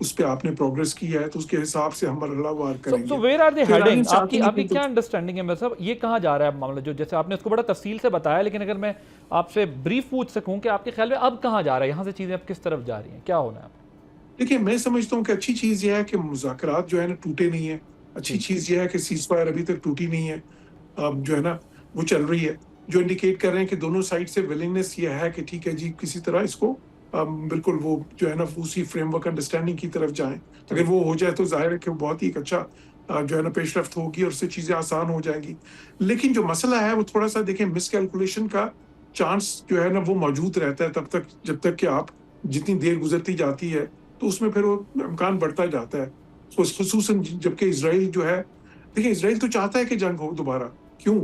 اس پہ آپ نے پروگرس کی ہے تو اس کے حساب سے ہم مرحلہ وار کریں So گے. where are they تو ایرانی heading? چاہتے ہیں آپ کی کہ کیا انڈرسٹینڈنگ ہے میرے صاحب, یہ کہاں جا رہا ہے معاملہ, جو جیسے آپ نے اس کو بڑا تفصیل سے بتایا, لیکن اگر میں آپ سے بریف پوچھ سکوں کہ آپ کے خیال میں اب کہاں جا رہا ہے, یہاں سے چیزیں اب کس طرف جا رہی ہیں, کیا ہونا ہے؟ دیکھیں میں سمجھتا ہوں کہ اچھی چیز یہ ہے کہ مذاکرات جو ہے نا ٹوٹے نہیں ہیں. اچھی جی چیز یہ ہے کہ سیز فائر ابھی تک ٹوٹی نہیں ہے, اب جو ہے نا وہ چل رہی ہے, جو انڈیکیٹ کر رہے ہیں کہ دونوں سائڈ سے ولنگنس یہ ہے کہ ٹھیک ہے جی کسی طرح اس کو بالکل وہ جو ہے نا اسی فریم ورک انڈرسٹینڈنگ کی طرف جائیں. اگر وہ ہو جائے تو ظاہر ہے کہ وہ بہت ہی ایک اچھا جو ہے نا پیش رفت ہوگی اور اس سے چیزیں آسان ہو جائیں گی. لیکن جو مسئلہ ہے وہ تھوڑا سا دیکھیں مس کیلکولیشن کا چانس جو ہے نا وہ موجود رہتا ہے تب تک جب تک کہ آپ جتنی دیر گزرتی جاتی ہے تو اس میں پھر وہ امکان بڑھتا جاتا ہے. خصوصاً جبکہ اسرائیل جو ہے, دیکھیں اسرائیل تو چاہتا ہے کہ جنگ ہو دوبارہ. کیوں؟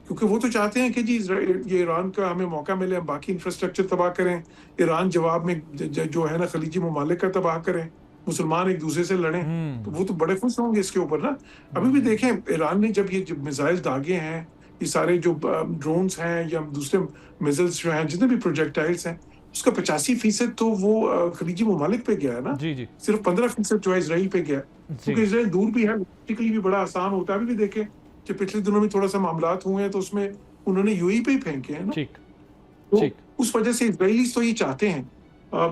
کیونکہ وہ تو چاہتے ہیں کہ جی یہ ایران کا ہمیں موقع ملے, ہم باقی انفراسٹرکچر تباہ کریں, ایران جواب میں جو ہے نا خلیجی ممالک کا تباہ کریں, مسلمان ایک دوسرے سے لڑیں, تو وہ تو بڑے خوش ہوں گے اس کے اوپر نا. ابھی بھی دیکھیں ایران نے جب یہ میزائل داغے ہیں, یہ سارے جو ڈرونز ہیں یا دوسرے میزائلز جو ہیں, جتنے بھی پروجیکٹائلز ہیں, اس کا 85% تو وہ خلیجی ممالک پہ گیا ہے نا. جی جی صرف 15% جو ہے اسرائیل پہ گیا, کیونکہ اسرائیل دور بھی ہے, ٹیکنیکلی بھی بڑا آسان ہوتا ہے. ابھی بھی دیکھیں کہ پچھلے دنوں میں تھوڑا سا معاملات ہوئے ہیں تو اس میں انہوں نے یو ای پہ ہی پھینکے ہیں نا. ٹھیک تو ٹھیک, اس وجہ سے اسرائیلیز تو یہ چاہتے ہیں,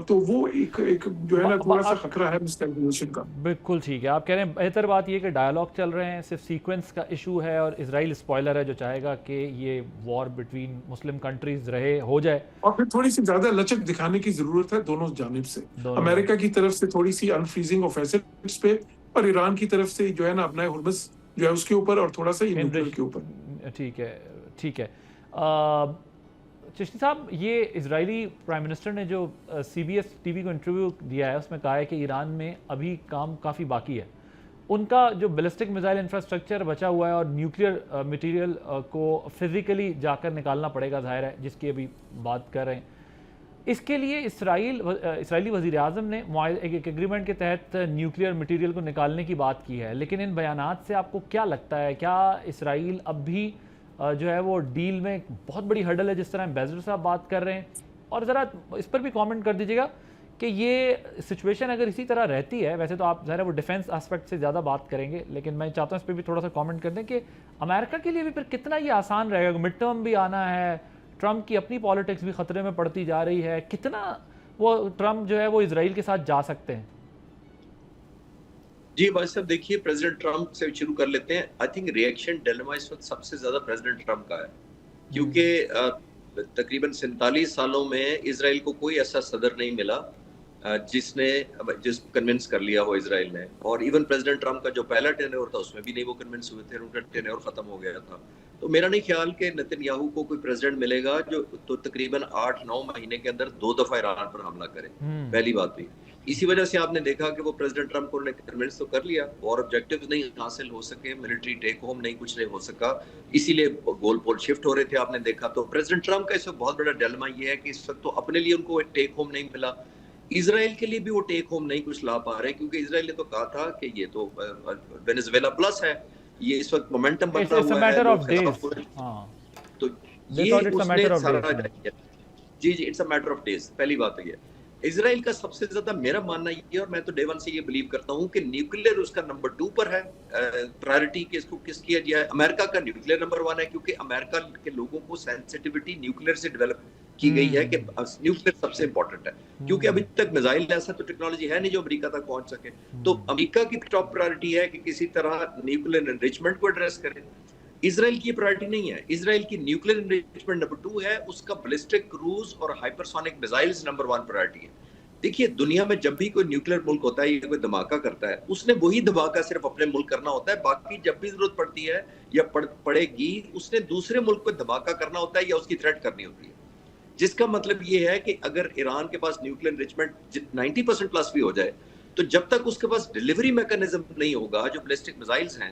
تو وہ ایک جو ہے نا تھوڑا سا خطرہ ہے مس کیلکولیشن کا. بالکل ٹھیک ہے. آپ کہہ رہے ہیں بہتر بات یہ کہ ڈائیلاگ چل رہے ہیں, صرف سیکوینس کا ایشو ہے, اور اسرائیل اسپوائلر ہے جو چاہے گا کہ یہ وار بٹوین مسلم کنٹریز رہے, ہو جائے. اور پھر تھوڑی سی زیادہ لچک دکھانے کی ضرورت ہے دونوں جانب سے, دونوں امریکہ کی طرف سے تھوڑی سی انفریزنگ آف ایسٹس پہ, اور ایران کی طرف سے جو ہے نا اپنا ہرمز جو ہے اس کے اوپر, اور تھوڑا سا یہ نیوکلیر کے اوپر. ٹھیک ہے ٹھیک ہے. چشتی صاحب, یہ اسرائیلی پرائم منسٹر نے جو C B S T V کو انٹرویو دیا ہے اس میں کہا ہے کہ ایران میں ابھی کام کافی باقی ہے. ان کا جو بیلسٹک میزائل انفراسٹرکچر بچا ہوا ہے اور نیوکلیئر مٹیریل کو فزیکلی جا کر نکالنا پڑے گا, ظاہر ہے, جس کی ابھی بات کر رہے ہیں. اس کے لیے اسرائیلی وزیر اعظم نے ایک ایگریمنٹ کے تحت نیوکلیئر مٹیریل کو نکالنے کی بات کی ہے, لیکن ان بیانات سے آپ کو کیا لگتا ہے, کیا اسرائیل اب بھی جو ہے وہ ڈیل میں بہت بڑی ہرڈل ہے جس طرح ایمبیسڈر صاحب بات کر رہے ہیں؟ اور ذرا اس پر بھی کامنٹ کر دیجیے گا کہ یہ سچویشن اگر اسی طرح رہتی ہے, ویسے تو آپ ظاہر ہے وہ ڈیفنس اسپیکٹ سے زیادہ بات کریں گے, لیکن میں چاہتا ہوں اس پہ بھی تھوڑا سا کامنٹ کر دیں کہ امریکہ کے لیے بھی پھر کتنا یہ آسان رہے گا, مڈ ٹرم بھی آنا ہے, ٹرمپ کی اپنی پالیٹکس بھی خطرے میں پڑتی جا رہی ہے, کتنا وہ ٹرمپ جو ہے وہ اسرائیل کے ساتھ جا سکتے ہیں؟ جی بھائی صاحب, دیکھیے پریزیڈنٹ ٹرمپ سے شروع کر لیتے ہیں. آئی تھنک ریئیکشن ڈیلیما اس وقت سب سے زیادہ پریزیڈنٹ ٹرمپ کا ہے, کیونکہ تقریباً 47 سالوں میں اسرائیل کو کوئی ایسا صدر نہیں ملا جس کو کنونس کر لیا ہو اسرائیل نے. اور ایون پریزیڈنٹ ٹرمپ کا جو پہلا ٹینیور تھا اس میں بھی نہیں وہ کنونس ہوئے تھے, ان کا ٹینیور ختم ہو گیا تھا. تو میرا نہیں خیال کہ نتن یاہو کو کوئی پریزیڈنٹ ملے گا جو تو تقریباً 8-9 مہینے کے اندر 2 دفعہ ایران پر حملہ کرے. پہلی بات بھی اسی وجہ سے آپ نے دیکھا کہ وہ پریزیڈنٹ ٹرمپ کو کنونس تو کر لیا, اور آبجیکٹیوز نہیں حاصل ہو سکے, ملٹری ٹیک ہوم نہیں, کچھ نہیں ہو سکا, اسی لیے گول پول شفٹ ہو رہے تھے. آپ نے دیکھا تو پریزیڈنٹ ٹرمپ کا اس وقت بہت بڑا ڈیلما یہ ہے کہ اس وقت تو اپنے لیے ان کو ٹیک ہوم نہیں ملا, اسرائیل کے لیے بھی وہ ٹیک ہوم نہیں کچھ لا پا رہے, کیونکہ اسرائیل نے تو کہا تھا کہ یہ تو وینیزویلا پلس ہے, یہ اس وقت مومنٹم بنتا ہوا ہے, تو یہ اس نے سارا جی it's a matter of days. پہلی بات یہ اسرائیل کا سب سے زیادہ میرا ماننا یہ, اور میں تو ڈے ون سے یہ بلیو کرتا ہوں کہ نیوکلیئر اس کا نمبر 2 پر ہے پرائرٹی, کہ اس کو کس کیا جائے. امریکہ کا نیوکلیئر نمبر 1 ہے, کیونکہ امریکہ کے لوگوں کو سینسٹیوٹی نیوکلیئر سے ڈیولپ کی گئی ہے کہ نیوکلیئر سب سے امپورٹنٹ ہے, کیونکہ ابھی تک میزائل ایسا تو ٹیکنالوجی ہے نہیں جو امریکہ تک پہنچ سکے. تو امریکہ کی ٹاپ پرائرٹی ہے کہ کسی طرح نیوکلیئر انریچمنٹ کو ایڈریس کرے. اسرائیل کی پرائرٹی نہیں ہے, اسرائیل کی نیوکلیئر انریچمنٹ نمبر 2 ہے, اس کا بیلسٹک کروز اور ہائپرسونک میزائلز نمبر 1 پرائرٹی ہے. دیکھیے دنیا میں جب بھی کوئی نیوکلیئر ملک ہوتا ہے یا کوئی دھماکہ کرتا ہے, اس نے وہی دھماکہ صرف اپنے ملک کرنا ہوتا ہے, باقی جب بھی ضرورت پڑتی ہے یا پڑے گی اس نے دوسرے ملک کو دھماکہ کرنا ہوتا ہے یا اس کی تھریٹ کرنی ہوتی ہے. جس کا مطلب یہ ہے کہ اگر ایران کے پاس نیوکلیئر انریچمنٹ 90% پلس بھی ہو جائے, تو جب تک اس کے پاس ڈیلیوری میکانزم نہیں ہوگا جو بیلسٹک میزائلز ہیں,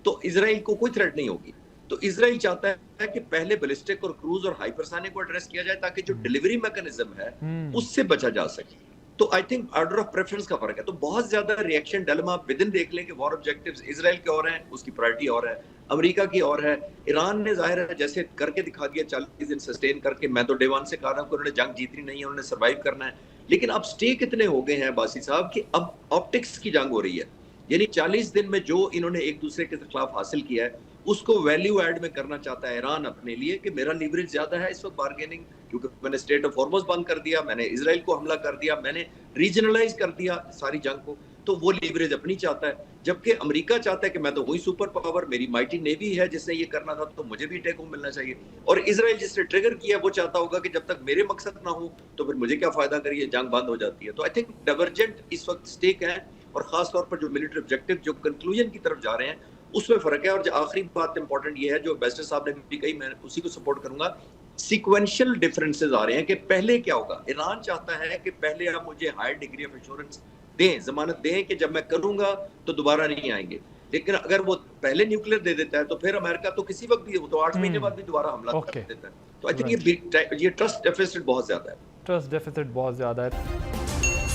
تو اسرائیل کو کوئی تھریٹ نہیں ہوگی. تو اسرائیل چاہتا ہے کہ پہلے بیلسٹک اور کروز اور ہائپرسونک کو ایڈریس کیا جائے تاکہ جو ڈیلیوری میکانزم ہے اس سے بچا جا سکے. تو I think order of preference کا فرق ہے. تو بہت زیادہ ریئیکشن ڈیلما آپ ودن دیکھ لیں کہ وار آبجیکٹیوز اسرائیل کے اور ہیں, اس کی پرائرٹی اور ہے, امریکہ کی اور ہے. ایران نے ظاہر ہے جیسے کر کے دکھا دیا 40 دن سسٹین کر کے. میں تو ڈے ون سے کہا رہا ہوں کہ انہوں نے جنگ جیتنی نہیں ہے, انہوں نے سروائیو کرنا ہے. لیکن اب سٹیک اتنے ہو گئے ہیں باسی صاحب کہ اب آپٹکس کی جنگ ہو رہی ہے. یعنی 40 دن میں جو انہوں نے ایک دوسرے کے خلاف حاصل کیا ہے اس کو ویلیو ایڈ میں کرنا چاہتا ہے ایران اپنے لیے کہ میرا لیوریج زیادہ ہے اس وقت بارگیننگ, کیونکہ میں نے اسٹیٹ آف ہارمز بند کر دیا, میں نے اسرائیل کو حملہ کر دیا, میں نے ریجنلائز کر دیا ساری جنگ کو. تو وہ لیوریج اپنی چاہتا ہے, جبکہ امریکہ چاہتا ہے کہ میں تو وہی سپر پاور, میری مائٹی نیوی ہے جس نے یہ کرنا تھا تو مجھے بھی ٹیک ہوم ملنا چاہیے. اور اسرائیل جس نے ٹریگر کیا وہ چاہتا ہوگا کہ جب تک میرے مقصد نہ ہو تو پھر مجھے کیا فائدہ کریے, جنگ بند ہو جاتی ہے. تو آئی تھنک ڈائیورجنٹ اس وقت اسٹیک ہے, اور خاص طور پر جو ملٹری آبجیکٹیو جو کنکلوژن کی طرف جا رہے ہیں اس میں فرق ہے. اور جو آخری بات امپورٹنٹ یہ ہے جو بیسٹر صاحب نے بھی کہی, میں اسی کو سپورٹ کروں گا, سیکوینشل ڈفرینسز آ رہے ہیں کہ پہلے کیا ہوگا. ایران چاہتا ہے کہ پہلے آپ مجھے ہائی ڈگری آف ایشورنس دیں, ضمانت دیں کہ جب میں کروں گا تو دوبارہ نہیں آئیں گے. لیکن اگر وہ پہلے نیوکلیر دے دیتا ہے تو پھر امریکہ تو کسی وقت بھی, تو 8 مہینے بعد بھی دوبارہ حملہ کر دیتا ہے. تو آئی تھنک یہ ٹرسٹ ڈیفیسٹ بہت زیادہ ہے. ٹرسٹ ڈیفیسٹ بہت زیادہ ہے.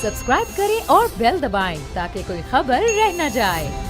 سبسکرائب کریں اور بیل دبائیں تاکہ کوئی خبر رہ نہ جائے.